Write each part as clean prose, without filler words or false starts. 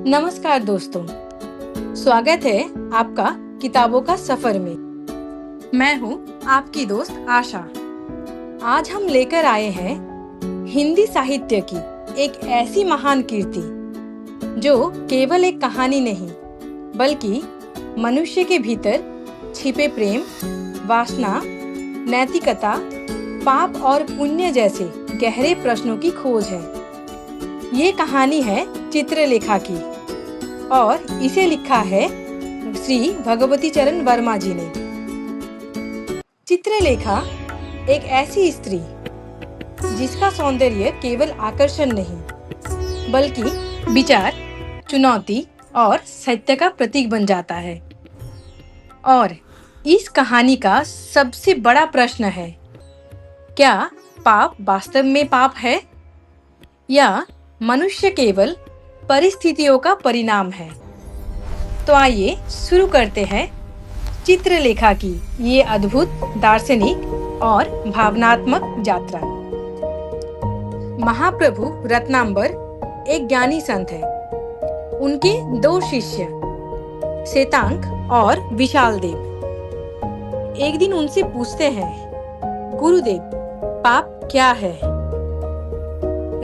नमस्कार दोस्तों, स्वागत है आपका किताबों का सफर में। मैं हूँ आपकी दोस्त आशा। आज हम लेकर आए हैं हिंदी साहित्य की एक ऐसी महान कीर्ति जो केवल एक कहानी नहीं बल्कि मनुष्य के भीतर छिपे प्रेम, वासना, नैतिकता, पाप और पुण्य जैसे गहरे प्रश्नों की खोज है। ये कहानी है चित्रलेखा की और इसे लिखा है श्री भगवती चरण वर्मा जी ने। चित्रलेखा एक ऐसी स्त्री जिसका सौंदर्य केवल आकर्षण नहीं बल्कि विचार, चुनौती और सत्य का प्रतीक बन जाता है। और इस कहानी का सबसे बड़ा प्रश्न है, क्या पाप वास्तव में पाप है या मनुष्य केवल परिस्थितियों का परिणाम है? तो आइए शुरू करते हैं चित्रलेखा की ये अद्भुत दार्शनिक और भावनात्मक यात्रा। महाप्रभु रत्नांबर एक ज्ञानी संत है। उनके दो शिष्य श्वेतांक और विशाल देव एक दिन उनसे पूछते हैं, गुरुदेव, पाप क्या है?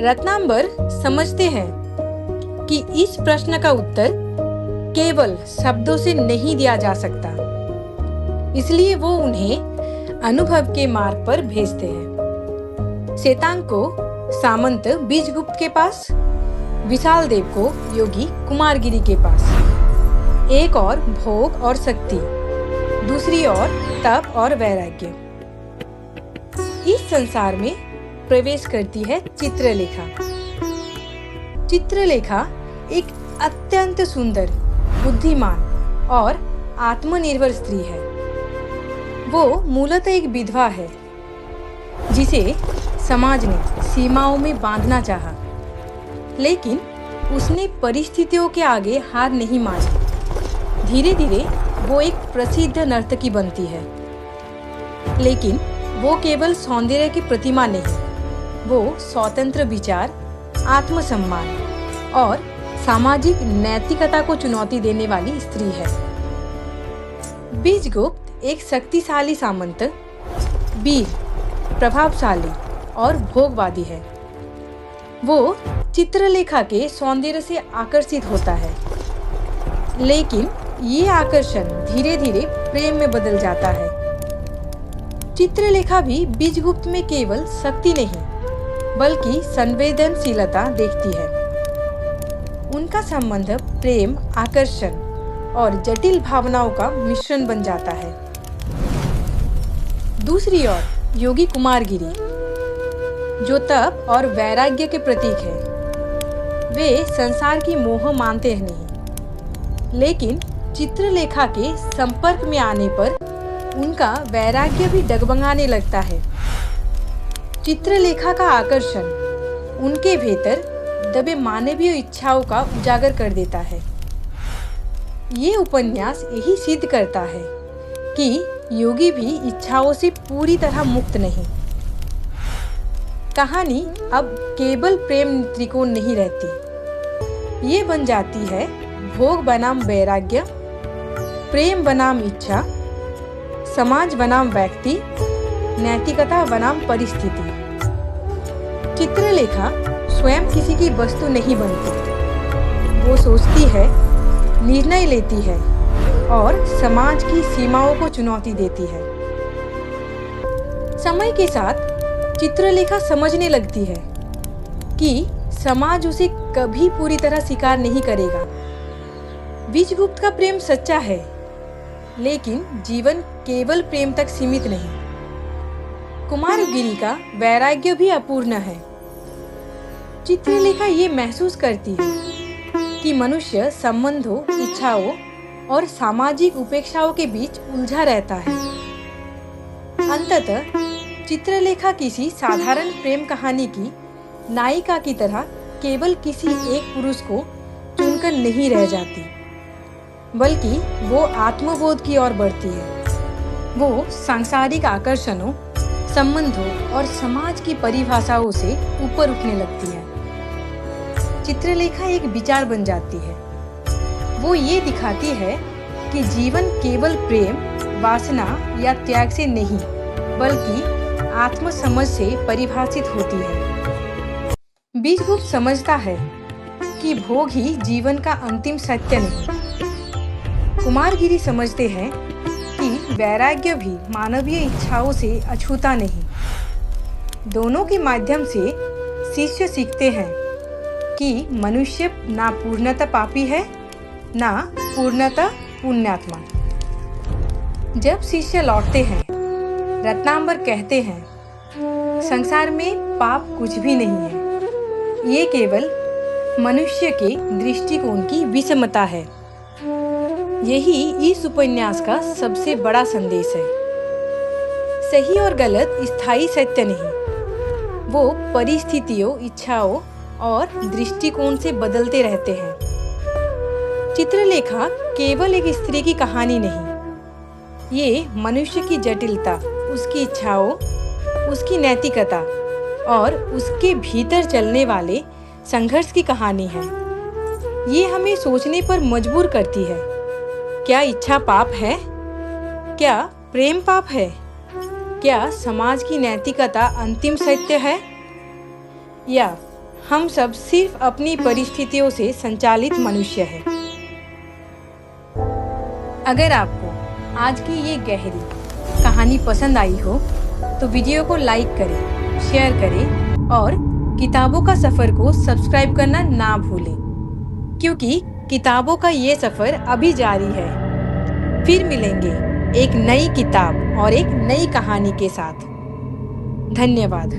रत्नांबर समझते हैं कि इस प्रश्न का उत्तर केवल शब्दों से नहीं दिया जा सकता, इसलिए वो उन्हें अनुभव के मार्ग पर भेजते हैं। श्वेतांक को सामंत बीजगुप्त के पास, विशाल देव को योगी कुमारगिरी के पास। एक और भोग और शक्ति, दूसरी ओर तप और वैराग्य। इस संसार में प्रवेश करती है चित्रलेखा। चित्रलेखा एक अत्यंत सुंदर, बुद्धिमान और आत्मनिर्भर स्त्री है। वो मूलतः एक विधवा है जिसे समाज ने सीमाओं में बांधना चाहा, लेकिन उसने परिस्थितियों के आगे हार नहीं मानी। धीरे धीरे वो एक प्रसिद्ध नर्तकी बनती है, लेकिन वो केवल सौंदर्य की प्रतिमा नहीं, वो स्वतंत्र विचार, आत्मसम्मान और सामाजिक नैतिकता को चुनौती देने वाली स्त्री है। बीजगुप्त एक शक्तिशाली सामंत, वीर, प्रभावशाली और भोगवादी है। वो चित्रलेखा के सौंदर्य से आकर्षित होता है, लेकिन ये आकर्षण धीरे धीरे प्रेम में बदल जाता है। चित्रलेखा भी बीजगुप्त में केवल शक्ति नहीं बल्कि संवेदनशीलता देखती है। उनका संबंध प्रेम, आकर्षण और जटिल भावनाओं का मिश्रण बन जाता है। दूसरी ओर योगी कुमारगिरी, जो तप और वैराग्य के प्रतीक है, वे संसार की मोह मानते नहीं, लेकिन चित्रलेखा के संपर्क में आने पर उनका वैराग्य भी डगमगाने लगता है। चित्रलेखा का आकर्षण उनके भीतर दबे मानवीय इच्छाओं का उजागर कर देता है। ये उपन्यास यही सिद्ध करता है कि योगी भी इच्छाओं से पूरी तरह मुक्त नहीं। कहानी अब केवल प्रेम त्रिकोण नहीं रहती, ये बन जाती है भोग बनाम वैराग्य, प्रेम बनाम इच्छा, समाज बनाम व्यक्ति, नैतिकता बनाम परिस्थिति। चित्रलेखा स्वयं किसी की वस्तु नहीं बनती, वो सोचती है, निर्णय लेती है और समाज की सीमाओं को चुनौती देती है। समय के साथ चित्रलेखा समझने लगती है कि समाज उसे कभी पूरी तरह स्वीकार नहीं करेगा। बीजगुप्त का प्रेम सच्चा है, लेकिन जीवन केवल प्रेम तक सीमित नहीं। कुमारगिरी का वैराग्य भी अपूर्ण है। चित्रलेखा ये महसूस करती है कि मनुष्य संबंधों, इच्छाओं और सामाजिक उपेक्षाओं के बीच उलझा रहता है। अंततः चित्रलेखा किसी साधारण प्रेम कहानी की नायिका की तरह केवल किसी एक पुरुष को चुनकर नहीं रह जाती, बल्कि वो आत्मबोध की ओर बढ़ती है। वो सांसारिक आकर्षणों, संबंधों और समाज की परिभाषाओं से ऊपर उठने लगती है। चित्रलेखा एक विचार बन जाती है, वो ये दिखाती है कि जीवन केवल प्रेम, वासना या त्याग से नहीं, बल्कि आत्मसमझ से परिभाषित होती है। बीजगुप्त समझता है कि भोग ही जीवन का अंतिम सत्य नहीं। कुमारगिरी समझते हैं कि वैराग्य भी मानवीय इच्छाओं से अछूता नहीं। दोनों के माध्यम से शिष्य सीखते हैं कि मनुष्य ना पूर्णतः पापी है, ना पूर्णतः पुण्यात्मा। जब शिष्य लौटते हैं, रत्नांबर कहते हैं, संसार में पाप कुछ भी नहीं है, ये केवल मनुष्य के दृष्टिकोण की विषमता है। यही इस उपन्यास का सबसे बड़ा संदेश है। सही और गलत स्थायी सत्य नहीं, वो परिस्थितियों, इच्छाओं और दृष्टिकोण से बदलते रहते हैं। चित्रलेखा केवल एक स्त्री की कहानी नहीं, ये मनुष्य की जटिलता, उसकी इच्छाओं, उसकी नैतिकता और उसके भीतर चलने वाले संघर्ष की कहानी है। ये हमें सोचने पर मजबूर करती है, क्या इच्छा पाप है? क्या प्रेम पाप है? क्या समाज की नैतिकता अंतिम सत्य है? या हम सब सिर्फ अपनी परिस्थितियों से संचालित मनुष्य हैं? अगर आपको आज की ये गहरी कहानी पसंद आई हो तो वीडियो को लाइक करें, शेयर करें और किताबों का सफ़र को सब्सक्राइब करना ना भूलें, क्योंकि किताबों का ये सफ़र अभी जारी है। फिर मिलेंगे एक नई किताब और एक नई कहानी के साथ। धन्यवाद।